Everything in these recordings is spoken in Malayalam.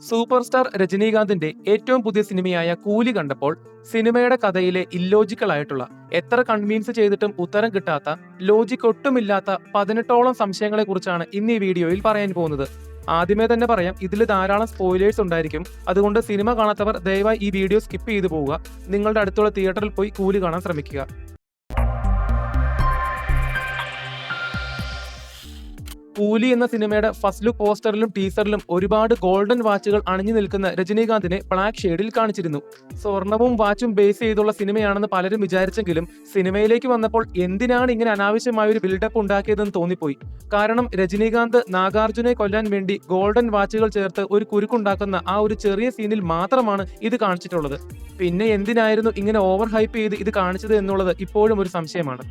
സൂപ്പർ സ്റ്റാർ രജനീകാന്തിന്റെ ഏറ്റവും പുതിയ സിനിമയായ കൂലി കണ്ടപ്പോൾ സിനിമയുടെ കഥയിലെ ഇല്ലോജിക്കൽ ആയിട്ടുള്ള എത്ര കൺവീൻസ് ചെയ്തിട്ടും ഉത്തരം കിട്ടാത്ത ലോജിക് ഒട്ടുമില്ലാത്ത 18ഓളം സംശയങ്ങളെ കുറിച്ചാണ് ഇന്ന് ഈ വീഡിയോയിൽ പറയാൻ പോകുന്നത്. ആദ്യമേ തന്നെ പറയാം, ഇതിൽ ധാരാളം സ്പോയിലേഴ്സ് ഉണ്ടായിരിക്കും. അതുകൊണ്ട് സിനിമ കാണാത്തവർ ദയവായി ഈ വീഡിയോ സ്കിപ്പ് ചെയ്തു പോവുക. നിങ്ങളുടെ അടുത്തുള്ള തിയേറ്ററിൽ പോയി കൂലി കാണാൻ ശ്രമിക്കുക. കൂലി എന്ന സിനിമയുടെ ഫസ്റ്റ് ലുക്ക് പോസ്റ്ററിലും ടീസറിലും ഒരുപാട് ഗോൾഡൻ വാച്ചുകൾ അണിഞ്ഞു നിൽക്കുന്ന രജനീകാന്തിനെ ബ്ലാക്ക് ഷെയ്ഡിൽ കാണിച്ചിരുന്നു. സ്വർണവും വാച്ചും ബേസ് ചെയ്തുള്ള സിനിമയാണെന്ന് പലരും വിചാരിച്ചെങ്കിലും സിനിമയിലേക്ക് വന്നപ്പോൾ എന്തിനാണ് ഇങ്ങനെ അനാവശ്യമായ ഒരു ബിൽഡപ്പ് ഉണ്ടാക്കിയതെന്ന് തോന്നിപ്പോയി. കാരണം രജനീകാന്ത് നാഗാർജുനെ കൊല്ലാൻ വേണ്ടി ഗോൾഡൻ വാച്ചുകൾ ചേർത്ത് ഒരു കുരുക്കുണ്ടാക്കുന്ന ആ ഒരു ചെറിയ സീനിൽ മാത്രമാണ് ഇത് കാണിച്ചിട്ടുള്ളത്. പിന്നെ എന്തിനായിരുന്നു ഇങ്ങനെ ഓവർ ഹൈപ്പ് ചെയ്ത് ഇത് കാണിച്ചത് എന്നുള്ളത് ഇപ്പോഴും ഒരു സംശയമാണ്.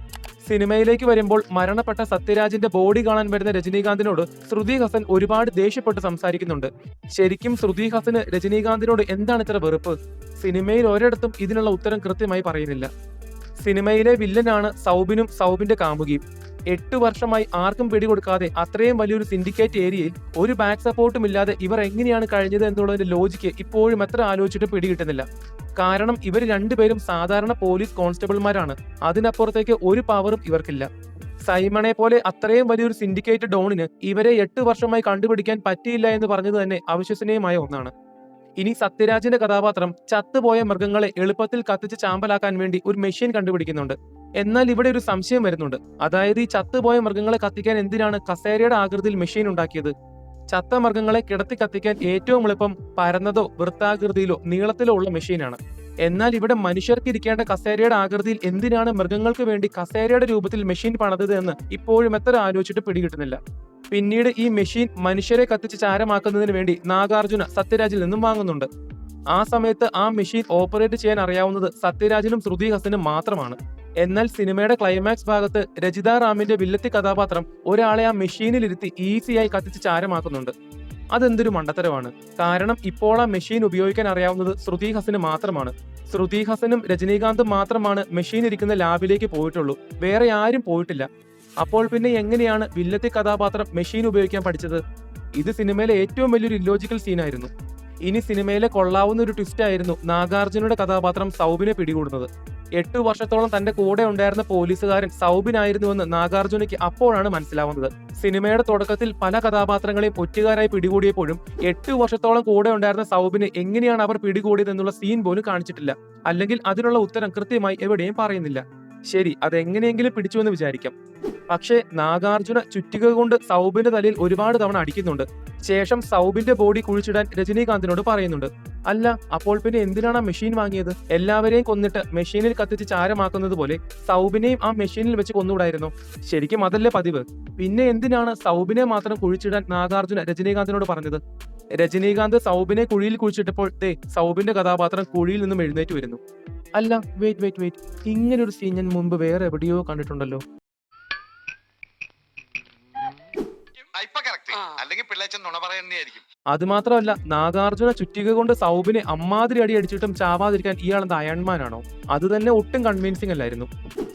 സിനിമയിലേക്ക് വരുമ്പോൾ മരണപ്പെട്ട സത്യരാജിന്റെ ബോഡി കാണാൻ വരുന്ന രജനീകാന്തിനോട് ശ്രുതി ഹസൻ ഒരുപാട് ദേഷ്യപ്പെട്ട് സംസാരിക്കുന്നുണ്ട്. ശരിക്കും ശ്രുതി ഹസന് രജനീകാന്തിനോട് എന്താണ് ഇത്ര വെറുപ്പ്? സിനിമയിൽ ഒരിടത്തും ഇതിനുള്ള ഉത്തരം കൃത്യമായി പറയുന്നില്ല. സിനിമയിലെ വില്ലനാണ് സൗബിനും സൗബിന്റെ കാമുകിയും. 8 വർഷമായി ആർക്കും പിടികൊടുക്കാതെ അത്രയും വലിയൊരു സിൻഡിക്കേറ്റ് ഏരിയയിൽ ഒരു ബാക്ക് സപ്പോർട്ടും ഇല്ലാതെ ഇവർ എങ്ങനെയാണ് കഴിഞ്ഞത് എന്നുള്ളതിന്റെ ലോജിക്ക് ഇപ്പോഴും എത്ര ആലോചിച്ചിട്ടും പിടികിട്ടുന്നില്ല. കാരണം ഇവർ രണ്ടുപേരും സാധാരണ പോലീസ് കോൺസ്റ്റബിൾമാരാണ്. അതിനപ്പുറത്തേക്ക് ഒരു പവറും ഇവർക്കില്ല. സൈമണെ പോലെ അത്രയും വലിയൊരു സിൻഡിക്കേറ്റ് ഡോണിന് ഇവരെ 8 വർഷമായി കണ്ടുപിടിക്കാൻ പറ്റിയില്ല എന്ന് പറഞ്ഞത് തന്നെ അവിശ്വസനീയമായ ഒന്നാണ്. ഇനി സത്യരാജിന്റെ കഥാപാത്രം ചത്തുപോയ മൃഗങ്ങളെ എളുപ്പത്തിൽ കത്തിച്ച് ചാമ്പലാക്കാൻ വേണ്ടി ഒരു മെഷീൻ കണ്ടുപിടിക്കുന്നുണ്ട്. എന്നാൽ ഇവിടെ ഒരു സംശയം വരുന്നുണ്ട്. അതായത് ഈ ചത്തുപോയ മൃഗങ്ങളെ കത്തിക്കാൻ എന്തിനാണ് കസേരയുടെ ആകൃതിയിൽ മെഷീൻ ഉണ്ടാക്കിയത്? ചത്ത മൃഗങ്ങളെ കിടത്തി കത്തിക്കാൻ ഏറ്റവും എളുപ്പം പരന്നതോ വൃത്താകൃതിയിലോ നീളത്തിലോ ഉള്ള മെഷീനാണ്. എന്നാൽ ഇവിടെ മനുഷ്യർക്ക് ഇരിക്കേണ്ട കസേരയുടെ ആകൃതിയിൽ എന്തിനാണ് മൃഗങ്ങൾക്ക് വേണ്ടി കസേരയുടെ രൂപത്തിൽ മെഷീൻ പണിതത് എന്ന് ഇപ്പോഴും എത്ര ആലോചിച്ചിട്ട് പിടികിട്ടുന്നില്ല. പിന്നീട് ഈ മെഷീൻ മനുഷ്യരെ കത്തിച്ച് ചാരമാക്കുന്നതിന് വേണ്ടി നാഗാർജുന സത്യരാജിൽ നിന്നും വാങ്ങുന്നുണ്ട്. ആ സമയത്ത് ആ മെഷീൻ ഓപ്പറേറ്റ് ചെയ്യാൻ അറിയാവുന്നത് സത്യരാജിനും ശ്രുതി ഹസനും മാത്രമാണ്. എന്നാൽ സിനിമയുടെ ക്ലൈമാക്സ് ഭാഗത്ത് രജിത റാമിന്റെ വില്ലത്തി കഥാപാത്രം ഒരാളെ ആ മെഷീനിലിരുത്തി ഈസിയായി കത്തിച്ച് ചാരമാക്കുന്നുണ്ട്. അതെന്തൊരു മണ്ടത്തരമാണ്. കാരണം ഇപ്പോൾ ആ മെഷീൻ ഉപയോഗിക്കാൻ അറിയാവുന്നത് ശ്രുതി ഹസന് മാത്രമാണ്. ശ്രുതി ഹസനും രജനീകാന്തും മാത്രമാണ് മെഷീൻ ഇരിക്കുന്ന ലാബിലേക്ക് പോയിട്ടുള്ളൂ. വേറെ ആരും പോയിട്ടില്ല. അപ്പോൾ പിന്നെ എങ്ങനെയാണ് വില്ലത്തി കഥാപാത്രം മെഷീൻ ഉപയോഗിക്കാൻ പഠിച്ചത്? ഇത് സിനിമയിലെ ഏറ്റവും വലിയൊരു ഇല്ലോജിക്കൽ സീനായിരുന്നു. ഇനി സിനിമയിലെ കൊള്ളാവുന്ന ഒരു ട്വിസ്റ്റ് ആയിരുന്നു നാഗാർജുനയുടെ കഥാപാത്രം സൗബിനെ പിടികൂടുന്നത്. 8 വർഷത്തോളം തന്റെ കൂടെ ഉണ്ടായിരുന്ന പോലീസുകാരൻ സൗബിനായിരുന്നുവെന്ന് നാഗാർജുനയ്ക്ക് അപ്പോഴാണ് മനസ്സിലാവുന്നത്. സിനിമയുടെ തുടക്കത്തിൽ പല കഥാപാത്രങ്ങളെയും ഒറ്റുകാരായി പിടികൂടിയപ്പോഴും 8 വർഷത്തോളം കൂടെ ഉണ്ടായിരുന്ന സൗബിനെ എങ്ങനെയാണ് അവർ പിടികൂടിയത് എന്നുള്ള സീൻ പോലും കാണിച്ചിട്ടില്ല. അല്ലെങ്കിൽ അതിനുള്ള ഉത്തരം കൃത്യമായി എവിടെയും പറയുന്നില്ല. ശരി, അതെങ്ങനെയെങ്കിലും പിടിച്ചുവെന്ന് വിചാരിക്കാം. പക്ഷേ നാഗാർജുന ചുറ്റിക കൊണ്ട് സൗബിന്റെ തലയിൽ ഒരുപാട് തവണ അടിക്കുന്നുണ്ട്. ശേഷം സൗബിന്റെ ബോഡി കുഴിച്ചിടാൻ രജനീകാന്തിനോട് പറയുന്നുണ്ട്. അല്ല, അപ്പോൾ പിന്നെ എന്തിനാണ് ആ മെഷീൻ വാങ്ങിയത്? എല്ലാവരെയും കൊന്നിട്ട് മെഷീനിൽ കത്തിച്ച് ചാരമാക്കുന്നത് പോലെ സൗബിനെയും ആ മെഷീനിൽ വെച്ച് കൊന്നുകൂടായിരുന്നു? ശരിക്കും അതല്ലേ പതിവ്? പിന്നെ എന്തിനാണ് സൗബിനെ മാത്രം കുഴിച്ചിടാൻ നാഗാർജുന രജനീകാന്തിനോട് പറഞ്ഞത്? രജനീകാന്ത് സൗബിനെ കുഴിയിൽ കുഴിച്ചിട്ടപ്പോൾ സൗബിന്റെ കഥാപാത്രം കുഴിയിൽ നിന്നും എഴുന്നേറ്റ് വരുന്നു. അല്ല, വെയിറ്റ്, ഇങ്ങനൊരു സീൻ ഞാൻ മുമ്പ് വേറെ എവിടെയോ കണ്ടിട്ടുണ്ടല്ലോ. അത് മാത്രമല്ല, നാഗാർജുന ചുറ്റിക കൊണ്ട് സൗബിനെ അമ്മാതിരി അടി അടിച്ചിട്ടും ചാവാതിരിക്കാൻ ഇയാളെന്ത് അയൺമാനാണോ? അത് തന്നെ ഒട്ടും കൺവിൻസിംഗ് അല്ലായിരുന്നു.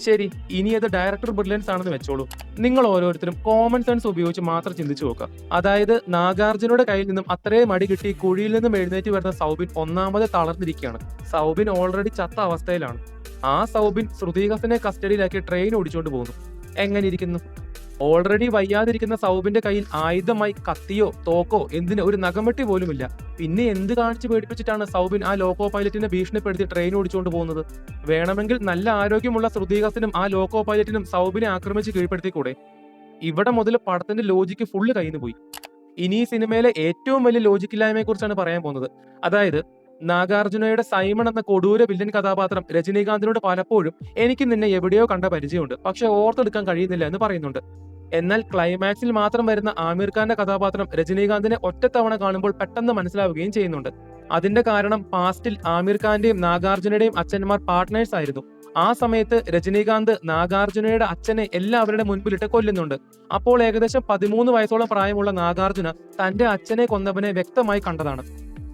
ശരി, ഇനി അത് ഡയറക്ടർ ബ്രില്യൻസ് ആണെന്ന് വെച്ചോളൂ. നിങ്ങൾ ഓരോരുത്തരും കോമൺ സെൻസ് ഉപയോഗിച്ച് മാത്രം ചിന്തിച്ചു നോക്കുക. അതായത് നാഗാർജുനയുടെ കയ്യിൽ നിന്നും അത്രയും അടി കിട്ടി കുഴിയിൽ നിന്നും എഴുന്നേറ്റ് വരുന്ന സൗബിൻ ഒന്നാമത് തളർന്നിരിക്കുകയാണ്. സൗബിൻ ഓൾറെഡി ചത്ത അവസ്ഥയിലാണ്. ആ സൗബിൻ ശ്രുതി ഹസനെ കസ്റ്റഡിയിലാക്കി ട്രെയിൻ ഓടിച്ചുകൊണ്ട് പോകുന്നു. എങ്ങനെ ഇരിക്കുന്നു? ഓൾറെഡി വയ്യാതിരിക്കുന്ന സൗബിന്റെ കയ്യിൽ ആയുധമായി കത്തിയോ തോക്കോ എന്തിന് ഒരു നഖമെട്ടി പോലുമില്ല. പിന്നെ എന്ത് കാണിച്ച് പേടിപ്പിച്ചിട്ടാണ് സൗബിൻ ആ ലോക്കോ പൈലറ്റിനെ ഭീഷണിപ്പെടുത്തി ട്രെയിൻ ഓടിച്ചുകൊണ്ട് പോകുന്നത്? വേണമെങ്കിൽ നല്ല ആരോഗ്യമുള്ള ശ്രുതി ഹസനും ആ ലോക്കോ പൈലറ്റിനും സൗബിനെ ആക്രമിച്ച് കീഴ്പ്പെടുത്തിക്കൂടെ? ഇവിടെ മുതൽ പടത്തിന്റെ ലോജിക്ക് ഫുള്ള് കയ്യിൽ പോയി. ഇനി ഈ സിനിമയിലെ ഏറ്റവും വലിയ ലോജിക്കില്ലായ്മയെ കുറിച്ചാണ് പറയാൻ പോകുന്നത്. അതായത് നാഗാർജുനയുടെ സൈമൺ എന്ന കൊടൂര വില്ലൻ കഥാപാത്രം രജനീകാന്തിനോട് പലപ്പോഴും എനിക്ക് നിന്നെ എവിടെയോ കണ്ട പരിചയമുണ്ട്, പക്ഷെ ഓർത്തെടുക്കാൻ കഴിയുന്നില്ല എന്ന് പറയുന്നുണ്ട്. എന്നാൽ ക്ലൈമാക്സിൽ മാത്രം വരുന്ന ആമിർ ഖാന്റെ കഥാപാത്രം രജനീകാന്തിനെ ഒറ്റത്തവണ കാണുമ്പോൾ പെട്ടെന്ന് മനസ്സിലാവുകയും ചെയ്യുന്നുണ്ട്. അതിന്റെ കാരണം പാസ്റ്റിൽ ആമിർ ഖാന്റെയും നാഗാർജുനയുടെയും അച്ഛന്മാർ പാർട്ട്നേഴ്സ് ആയിരുന്നു. ആ സമയത്ത് രജനീകാന്ത് നാഗാർജുനയുടെ അച്ഛനെ എല്ലാവരുടെ മുൻപിലിട്ട് കൊല്ലുന്നുണ്ട്. അപ്പോൾ ഏകദേശം 13 വയസ്സോളം പ്രായമുള്ള നാഗാർജുന തന്റെ അച്ഛനെ കൊന്നവനെ വ്യക്തമായി കണ്ടതാണ്.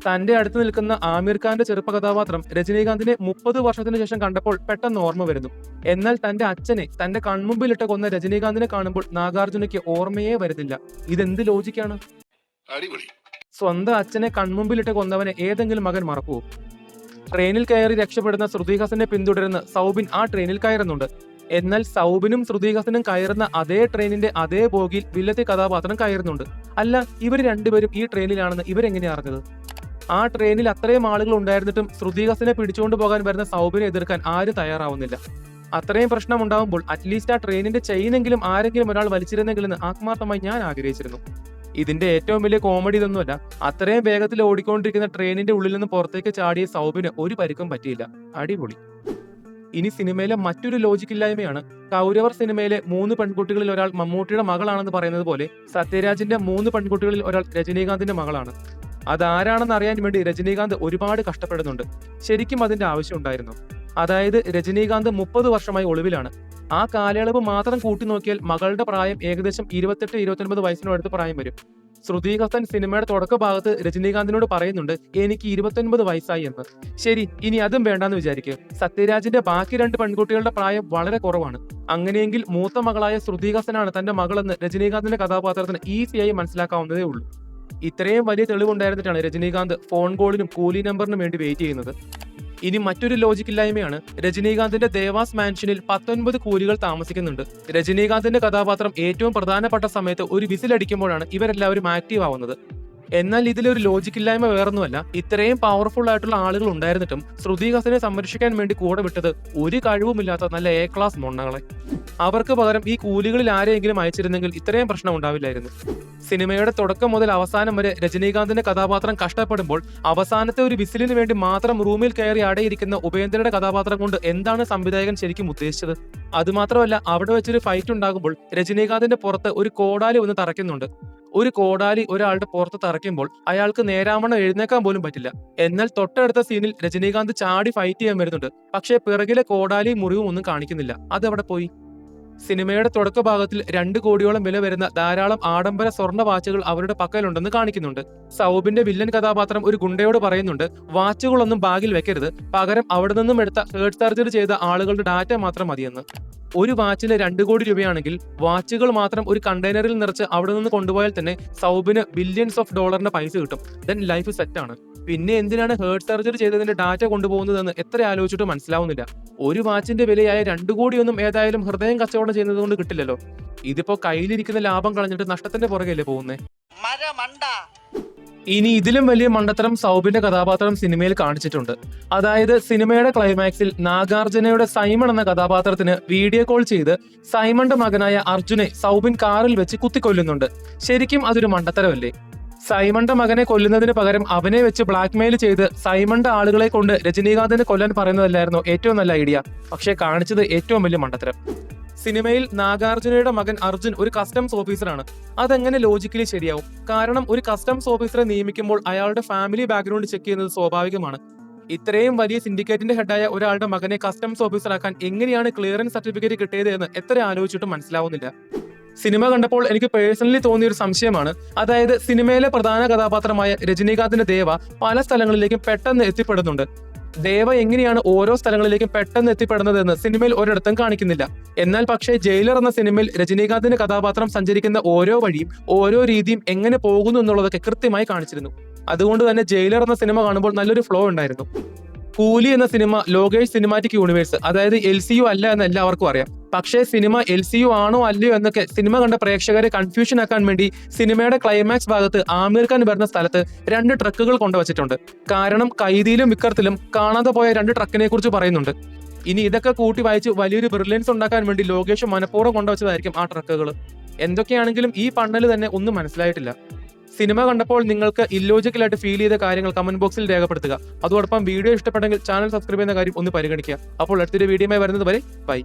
തന്റെ അടുത്ത് നിൽക്കുന്ന ആമിർ ഖാന്റെ ചെറുപ്പ കഥാപാത്രം രജനീകാന്തിനെ 30 വർഷത്തിന് ശേഷം കണ്ടപ്പോൾ പെട്ടെന്ന് ഓർമ്മ വരുന്നു. എന്നാൽ തന്റെ അച്ഛനെ തന്റെ കൺമുമ്പിലിട്ട് കൊന്ന രജനീകാന്തിനെ കാണുമ്പോൾ നാഗാർജുനയ്ക്ക് ഓർമ്മയെ വരുന്നില്ല. ഇതെന്ത് ലോജിക്കാണ്? സ്വന്തം അച്ഛനെ കൺമുമ്പിലിട്ട് കൊന്നവനെ ഏതെങ്കിലും മകൻ മറക്കുവോ? ട്രെയിനിൽ കയറി രക്ഷപ്പെടുന്ന ശ്രുതി ഹാസനെ പിന്തുടരുന്ന സൗബിൻ ആ ട്രെയിനിൽ കയറുന്നുണ്ട്. എന്നാൽ സൗബിനും ശ്രുതി ഹാസനും കയറുന്ന അതേ ട്രെയിനിന്റെ അതേ ബോഗിയിൽ വില്ലത്തി കഥാപാത്രം കയറുന്നുണ്ട്. അല്ല, ഇവർ രണ്ടുപേരും ഈ ട്രെയിനിലാണെന്ന് ഇവരെങ്ങനെ അറിഞ്ഞത്? ആ ട്രെയിനിൽ അത്രയും ആളുകൾ ഉണ്ടായിരുന്നിട്ടും ശ്രുതി ഹാസനെ പിടിച്ചുകൊണ്ട് പോകാൻ വരുന്ന സൗബിനെ എതിർക്കാൻ ആരും തയ്യാറാവുന്നില്ല. അത്രയും പ്രശ്നം ഉണ്ടാവുമ്പോൾ അറ്റ്ലീസ്റ്റ് ആ ട്രെയിനിന്റെ ചെയിനെങ്കിലും ആരെങ്കിലും ഒരാൾ വലിച്ചിരുന്നെങ്കിലെന്ന് ആത്മാർത്ഥമായി ഞാൻ ആഗ്രഹിച്ചിരുന്നു. ഇതിന്റെ ഏറ്റവും വലിയ കോമഡി ഇതൊന്നുമല്ല, അത്രയും വേഗത്തിൽ ഓടിക്കൊണ്ടിരിക്കുന്ന ട്രെയിനിന്റെ ഉള്ളിൽ നിന്ന് പുറത്തേക്ക് ചാടിയ സൗബിന് ഒരു പരിക്കും പറ്റിയില്ല. അടിപൊളി. ഇനി സിനിമയിലെ മറ്റൊരു ലോജിക്കില്ലായ്മയാണ് കൗരവർ സിനിമയിലെ 3 പെൺകുട്ടികളിൽ ഒരാൾ മമ്മൂട്ടിയുടെ മകളാണെന്ന് പറയുന്നത് പോലെ സത്യരാജിന്റെ 3 പെൺകുട്ടികളിൽ ഒരാൾ രജനീകാന്തിന്റെ മകളാണ്. അതാരാണെന്ന് അറിയാൻ വേണ്ടി രജനീകാന്ത് ഒരുപാട് കഷ്ടപ്പെടുന്നുണ്ട്. ശരിക്കും അതിന്റെ ആവശ്യം ഉണ്ടായിരുന്നു. അതായത് രജനീകാന്ത് 30 വർഷമായി ഒളിവിലാണ്. ആ കാലയളവ് മാത്രം കൂട്ടി നോക്കിയാൽ മകളുടെ പ്രായം ഏകദേശം 28-29 വയസ്സിനടുത്ത് പ്രായം വരും. ശ്രുതി ഹാസൻ സിനിമയുടെ തുടക്ക ഭാഗത്ത് രജനീകാന്തിനോട് പറയുന്നുണ്ട് എനിക്ക് 29 വയസ്സായി എന്ന്. ശരി, ഇനി അതും വേണ്ടാന്ന് വിചാരിക്കുക. സത്യരാജിന്റെ ബാക്കി 2 പെൺകുട്ടികളുടെ പ്രായം വളരെ കുറവാണ്. അങ്ങനെയെങ്കിൽ മൂത്ത മകളായ ശ്രുതി ഹാസനാണ് തന്റെ മകളെന്ന് രജനീകാന്തിന്റെ കഥാപാത്രത്തിന് ഈസിയായി മനസ്സിലാക്കാവുന്നതേ ഉള്ളൂ. ഇത്രയും വലിയ തെളിവുണ്ടായിരുന്നിട്ടാണ് രജനീകാന്ത് ഫോൺ കോളിനും കൂലി നമ്പറിനും വേണ്ടി വെയിറ്റ് ചെയ്യുന്നത്. ഇനി മറ്റൊരു ലോജിക്കില്ലായ്മയാണ് രജനീകാന്തിന്റെ ദേവാസ് മാൻഷനിൽ 19 കൂലികൾ താമസിക്കുന്നുണ്ട്. രജനീകാന്തിന്റെ കഥാപാത്രം ഏറ്റവും പ്രധാനപ്പെട്ട സമയത്ത് ഒരു വിസിലടിക്കുമ്പോഴാണ് ഇവരെല്ലാവരും ആക്റ്റീവ് ആവുന്നത്. എന്നാൽ ഇതിലൊരു ലോജിക്കില്ലായ്മ വേറൊന്നുമല്ല, ഇത്രയും പവർഫുൾ ആയിട്ടുള്ള ആളുകൾ ഉണ്ടായിരുന്നിട്ടും ശ്രുതി ഹാസനെ സംരക്ഷിക്കാൻ വേണ്ടി കൂടെ വിട്ടത് ഒരു കഴിവുമില്ലാത്ത നല്ല എ ക്ലാസ് മൊണ്ണകളെ. അവർക്ക് പകരം ഈ കൂലികളിൽ ആരെയെങ്കിലും അയച്ചിരുന്നെങ്കിൽ ഇത്രയും പ്രശ്നം ഉണ്ടാവില്ലായിരുന്നു. സിനിമയുടെ തുടക്കം മുതൽ അവസാനം വരെ രജനീകാന്തിന്റെ കഥാപാത്രം കഷ്ടപ്പെടുമ്പോൾ അവസാനത്തെ ഒരു വിസിലിന് വേണ്ടി മാത്രം റൂമിൽ കയറി അടയിരിക്കുന്ന ഉപേന്ദ്രയുടെ കഥാപാത്രം കൊണ്ട് എന്താണ് സംവിധായകൻ ശരിക്കും ഉദ്ദേശിച്ചത്? അതുമാത്രമല്ല, അവിടെ വെച്ചൊരു ഫൈറ്റ് ഉണ്ടാകുമ്പോൾ രജനീകാന്തിന്റെ പുറത്ത് ഒരു കോടാലി ഒന്ന് തറയ്ക്കുന്നുണ്ട്. ഒരു കോടാലി ഒരാളുടെ പുറത്ത് തറയ്ക്കുമ്പോൾ അയാൾക്ക് നേരാവണ്ണം എഴുന്നേക്കാൻ പോലും പറ്റില്ല. എന്നാൽ തൊട്ടടുത്ത സീനിൽ രജനീകാന്ത് ചാടി ഫൈറ്റ് ചെയ്യാൻ വരുന്നുണ്ട്. പക്ഷേ പിറകിലെ കോടാലി മുറിവും ഒന്നും കാണിക്കുന്നില്ല. അതവിടെ പോയി. സിനിമയുടെ തുടക്ക ഭാഗത്തിൽ 2 കോടിയോളം വില വരുന്ന ധാരാളം ആഡംബര സ്വർണ്ണ വാച്ചുകൾ അവരുടെ പക്കലുണ്ടെന്ന് കാണിക്കുന്നുണ്ട്. സൗബിന്റെ വില്ലൻ കഥാപാത്രം ഒരു ഗുണ്ടയോട് പറയുന്നുണ്ട് വാച്ചുകളൊന്നും ബാഗിൽ വെക്കരുത്, പകരം അവിടെ നിന്നും എടുത്ത ഹേർട്ട് സർജറി ചെയ്ത ആളുകളുടെ ഡാറ്റ മാത്രം മതിയെന്ന്. ഒരു വാച്ചിന് 2 കോടി രൂപയാണെങ്കിൽ വാച്ചുകൾ മാത്രം ഒരു കണ്ടെയ്നറിൽ നിറച്ച് അവിടെ നിന്ന് കൊണ്ടുപോയാൽ തന്നെ സൗബിന് ബില്യൺസ് ഓഫ് ഡോളറിന്റെ പൈസ കിട്ടും. ദെൻ ലൈഫ് സെറ്റാണ്. പിന്നെ എന്തിനാണ് ഹേർട്ട് സർജറി ചെയ്തതിന്റെ ഡാറ്റ കൊണ്ടുപോകുന്നതെന്ന് എത്ര ആലോചിച്ചിട്ട് മനസ്സിലാവുന്നില്ല. ഒരു വാച്ചിന്റെ വിലയായ 2 കോടിയൊന്നും ഏതായാലും ഹൃദയം കച്ചവടം ചെയ്യുന്നത് കൊണ്ട് കിട്ടില്ലല്ലോ. ഇതിപ്പോ കയ്യിലിരിക്കുന്ന ലാഭം കളഞ്ഞിട്ട് നഷ്ടത്തിന്റെ പുറകെയല്ലേ പോകുന്നേ. ഇനി ഇതിലും വലിയ മണ്ടത്തരം സൗബിന്റെ കഥാപാത്രം സിനിമയിൽ കാണിച്ചിട്ടുണ്ട്. അതായത് സിനിമയുടെ ക്ലൈമാക്സിൽ നാഗാർജുനയുടെ സൈമൺ എന്ന കഥാപാത്രത്തിന് വീഡിയോ കോൾ ചെയ്ത് സൈമന്റെ മകനായ അർജുനെ സൗബിൻ കാറിൽ വെച്ച് കുത്തിക്കൊല്ലുന്നുണ്ട്. ശരിക്കും അതൊരു മണ്ടത്തരമല്ലേ? സൈമന്റെ മകനെ കൊല്ലുന്നതിന് പകരം അവനെ വെച്ച് ബ്ലാക്ക്മെയിൽ ചെയ്ത് സൈമന്റെ ആളുകളെ കൊണ്ട് രജനീകാന്തിനെ കൊല്ലാൻ പറയുന്നതല്ലായിരുന്നു ഏറ്റവും നല്ല ഐഡിയ. പക്ഷേ കാണിച്ചത് ഏറ്റവും വലിയ മണ്ടത്തരം. സിനിമയിൽ നാഗാർജുനയുടെ മകൻ അർജുൻ ഒരു കസ്റ്റംസ് ഓഫീസറാണ്. അതെങ്ങനെ ലോജിക്കലി ശരിയാവും? കാരണം ഒരു കസ്റ്റംസ് ഓഫീസറെ നിയമിക്കുമ്പോൾ അയാളുടെ ഫാമിലി ബാക്ക്ഗ്രൗണ്ട് ചെക്ക് ചെയ്യുന്നത് സ്വാഭാവികമാണ്. ഇത്രയും വലിയ സിൻഡിക്കേറ്റിന്റെ ഹെഡായ ഒരാളുടെ മകനെ കസ്റ്റംസ് ഓഫീസറാക്കാൻ എങ്ങനെയാണ് ക്ലിയറൻസ് സർട്ടിഫിക്കറ്റ് കിട്ടിയത് എന്ന് എത്ര ആലോചിച്ചിട്ടും മനസ്സിലാവുന്നില്ല. സിനിമ കണ്ടപ്പോൾ എനിക്ക് പേഴ്സണലി തോന്നിയ ഒരു സംശയമാണ്. അതായത് സിനിമയിലെ പ്രധാന കഥാപാത്രമായ രജനീകാന്തിന്റെ ദേവ പല സ്ഥലങ്ങളിലേക്കും പെട്ടെന്ന് എത്തിപ്പെടുന്നുണ്ട്. ദേവ എങ്ങനെയാണ് ഓരോ സ്ഥലങ്ങളിലേക്കും പെട്ടെന്ന് എത്തിപ്പെടുന്നതെന്ന് സിനിമയിൽ ഒരിടത്തും കാണിക്കുന്നില്ല. എന്നാൽ പക്ഷേ ജയിലർ എന്ന സിനിമയിൽ രജനീകാന്തിന്റെ കഥാപാത്രം സഞ്ചരിക്കുന്ന ഓരോ വഴിയും ഓരോ രീതിയും എങ്ങനെ പോകുന്നു എന്നുള്ളതൊക്കെ കൃത്യമായി കാണിച്ചിരുന്നു. അതുകൊണ്ട് തന്നെ ജയിലർ എന്ന സിനിമ കാണുമ്പോൾ നല്ലൊരു ഫ്ലോ ഉണ്ടായിരുന്നു. കൂലി എന്ന സിനിമ ലോകേഷ് സിനിമാറ്റിക് യൂണിവേഴ്സ്, അതായത് LCU അല്ല എന്ന് എല്ലാവർക്കും അറിയാം. പക്ഷേ സിനിമ LCU ആണോ അല്ലയോ എന്നൊക്കെ സിനിമ കണ്ട പ്രേക്ഷകരെ കൺഫ്യൂഷൻ ആക്കാൻ വേണ്ടി സിനിമയുടെ ക്ലൈമാക്സ് ഭാഗത്ത് ആമിർ ഖാൻ വരുന്ന സ്ഥലത്ത് 2 ട്രക്കുകൾ കൊണ്ടുവച്ചിട്ടുണ്ട്. കാരണം കൈദിയിലും വിക്രത്തിലും കാണാതെ പോയ 2 ട്രക്കിനെ കുറിച്ച് പറയുന്നുണ്ട്. ഇനി ഇതൊക്കെ കൂട്ടി വായിച്ച് വലിയൊരു ബ്രില്യൻസ് ഉണ്ടാക്കാൻ വേണ്ടി ലോകേഷ് മനഃപൂർവ്വം കൊണ്ടുവച്ചതായിരിക്കും ആ ട്രക്കുകൾ. എന്തൊക്കെയാണെങ്കിലും ഈ പണ്ടല് തന്നെ ഒന്നും മനസ്സിലായിട്ടില്ല. സിനിമ കണ്ടപ്പോൾ നിങ്ങൾക്ക് ഇല്ലോജിക്കലായിട്ട് ഫീൽ ചെയ്ത കാര്യങ്ങൾ കമന്റ് ബോക്സിൽ രേഖപ്പെടുത്തുക. അതോടൊപ്പം വീഡിയോ ഇഷ്ടപ്പെട്ടെങ്കിൽ ചാനൽ സബ്സ്ക്രൈബ് ചെയ്യുന്ന കാര്യം ഒന്ന് പരിഗണിക്കുക. അപ്പോൾ അടുത്തൊരു വീഡിയോയുമായി വരുന്നത് വരെ ബൈ.